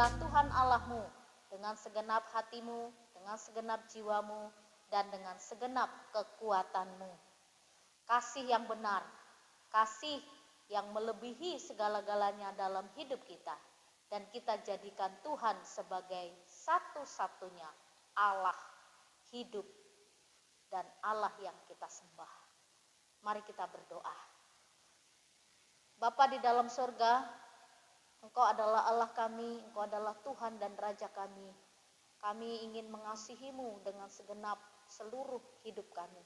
Kasihilah Tuhan Allahmu dengan segenap hatimu, dengan segenap jiwamu, dan dengan segenap kekuatanmu. Kasih yang benar, kasih yang melebihi segala-galanya dalam hidup kita. Dan kita jadikan Tuhan sebagai satu-satunya Allah hidup dan Allah yang kita sembah. Mari kita berdoa. Bapa di dalam surga, Engkau adalah Allah kami, Engkau adalah Tuhan dan Raja kami. Kami ingin mengasihi-Mu dengan segenap seluruh hidup kami.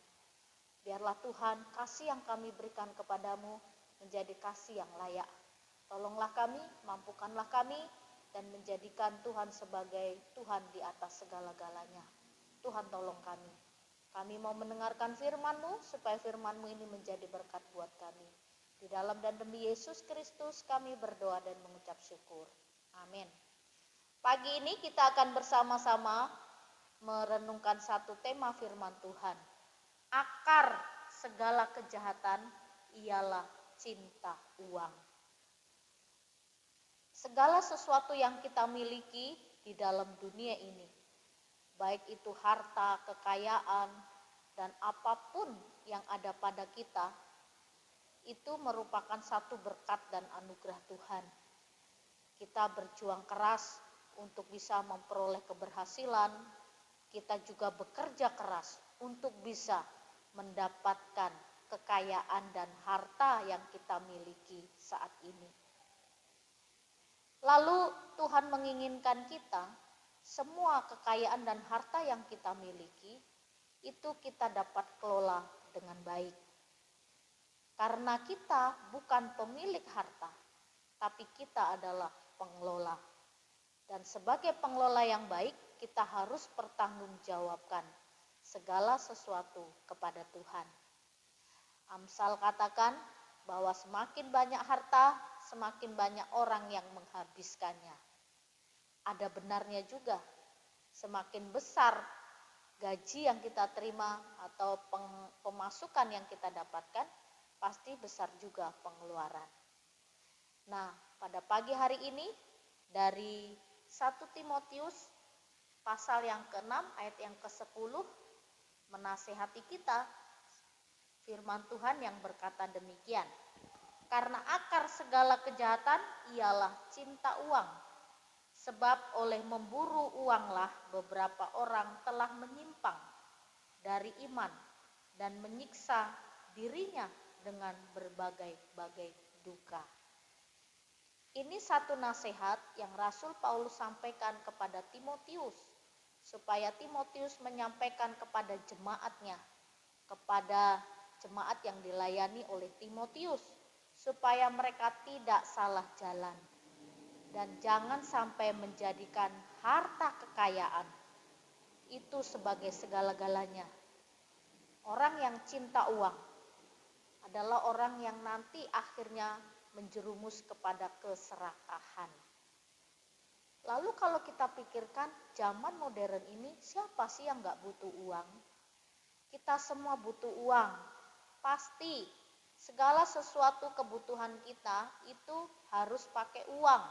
Biarlah Tuhan, kasih yang kami berikan kepadamu menjadi kasih yang layak. Tolonglah kami, mampukanlah kami, dan menjadikan Tuhan sebagai Tuhan di atas segala-galanya. Tuhan tolong kami. Kami mau mendengarkan firman-Mu, supaya firman-Mu ini menjadi berkat buat kami. Di dalam dan demi Yesus Kristus kami berdoa dan mengucap syukur. Amin. Pagi ini kita akan bersama-sama merenungkan satu tema firman Tuhan. Akar segala kejahatan ialah cinta uang. Segala sesuatu yang kita miliki di dalam dunia ini, baik itu harta, kekayaan, dan apapun yang ada pada kita, itu merupakan satu berkat dan anugerah Tuhan. Kita berjuang keras untuk bisa memperoleh keberhasilan, kita juga bekerja keras untuk bisa mendapatkan kekayaan dan harta yang kita miliki saat ini. Lalu Tuhan menginginkan kita, semua kekayaan dan harta yang kita miliki, itu kita dapat kelola dengan baik. Karena kita bukan pemilik harta, tapi kita adalah pengelola. Dan sebagai pengelola yang baik, kita harus bertanggungjawabkan segala sesuatu kepada Tuhan. Amsal katakan bahwa semakin banyak harta, semakin banyak orang yang menghabiskannya. Ada benarnya juga, semakin besar gaji yang kita terima atau pemasukan yang kita dapatkan, pasti besar juga pengeluaran. Nah, pada pagi hari ini dari 1 Timotius pasal yang ke-6 ayat yang ke-10 menasehati kita firman Tuhan yang berkata demikian. Karena akar segala kejahatan ialah cinta uang. Sebab oleh memburu uanglah beberapa orang telah menyimpang dari iman dan menyiksa dirinya dengan berbagai-bagai duka. Ini satu nasihat yang Rasul Paulus sampaikan kepada Timotius, supaya Timotius menyampaikan kepada jemaatnya, kepada jemaat yang dilayani oleh Timotius, supaya mereka tidak salah jalan dan jangan sampai menjadikan harta kekayaan itu sebagai segala-galanya. Orang yang cinta uang adalah orang yang nanti akhirnya menjerumus kepada keserakahan. Lalu kalau kita pikirkan zaman modern ini, siapa sih yang gak butuh uang? Kita semua butuh uang. Pasti segala sesuatu kebutuhan kita itu harus pakai uang.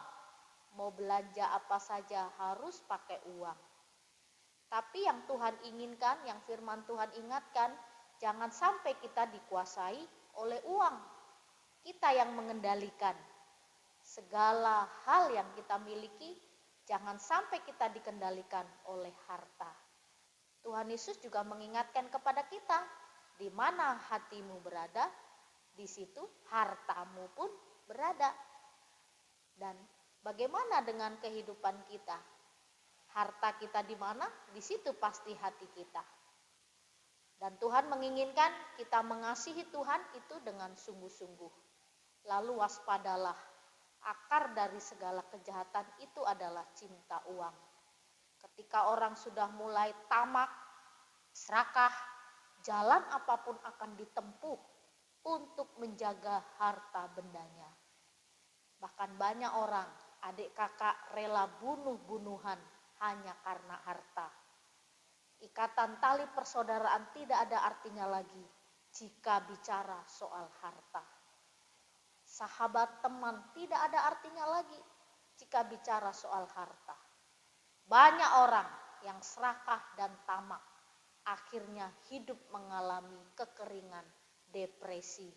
Mau belanja apa saja harus pakai uang. Tapi yang Tuhan inginkan, yang firman Tuhan ingatkan, jangan sampai kita dikuasai oleh uang. Kita yang mengendalikan segala hal yang kita miliki, jangan sampai kita dikendalikan oleh harta. Tuhan Yesus juga mengingatkan kepada kita, di mana hatimu berada, di situ hartamu pun berada. Dan bagaimana dengan kehidupan kita? Harta kita di mana? Di situ pasti hati kita. Dan Tuhan menginginkan kita mengasihi Tuhan itu dengan sungguh-sungguh. Lalu waspadalah, akar dari segala kejahatan itu adalah cinta uang. Ketika orang sudah mulai tamak, serakah, jalan apapun akan ditempuh untuk menjaga harta bendanya. Bahkan banyak orang, adik kakak rela bunuh-bunuhan hanya karena harta. Ikatan tali persaudaraan tidak ada artinya lagi jika bicara soal harta. Sahabat teman tidak ada artinya lagi jika bicara soal harta. Banyak orang yang serakah dan tamak akhirnya hidup mengalami kekeringan, depresi,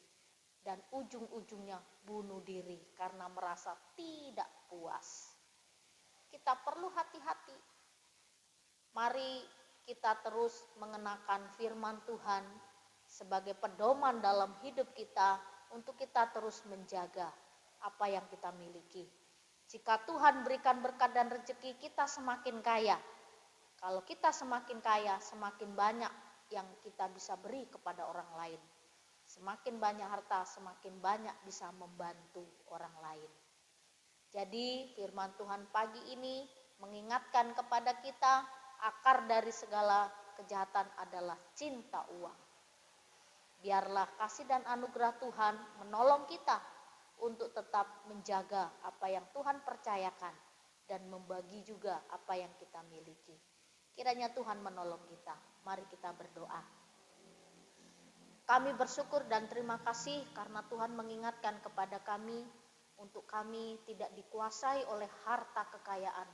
dan ujung-ujungnya bunuh diri karena merasa tidak puas. Kita perlu hati-hati. Mari kita terus mengenakan firman Tuhan sebagai pedoman dalam hidup kita untuk kita terus menjaga apa yang kita miliki. Jika Tuhan berikan berkat dan rezeki, kita semakin kaya. Kalau kita semakin kaya, semakin banyak yang kita bisa beri kepada orang lain. Semakin banyak harta, semakin banyak bisa membantu orang lain. Jadi firman Tuhan pagi ini mengingatkan kepada kita, akar dari segala kejahatan adalah cinta uang. Biarlah kasih dan anugerah Tuhan menolong kita untuk tetap menjaga apa yang Tuhan percayakan dan membagi juga apa yang kita miliki. Kiranya Tuhan menolong kita. Mari kita berdoa. Kami bersyukur dan terima kasih karena Tuhan mengingatkan kepada kami untuk kami tidak dikuasai oleh harta kekayaan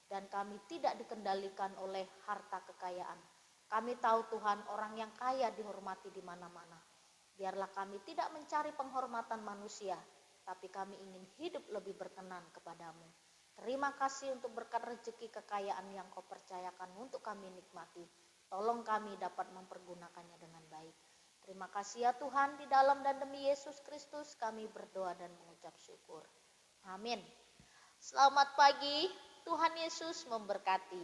dan kami tidak dikendalikan oleh harta kekayaan. Kami tahu Tuhan, orang yang kaya dihormati di mana-mana. Biarlah kami tidak mencari penghormatan manusia, tapi kami ingin hidup lebih berkenan kepadamu. Terima kasih untuk berkat rezeki kekayaan yang kau percayakan untuk kami nikmati. Tolong kami dapat mempergunakannya dengan baik. Terima kasih ya Tuhan, di dalam dan demi Yesus Kristus kami berdoa dan mengucap syukur. Amin. Selamat pagi, Tuhan Yesus memberkati.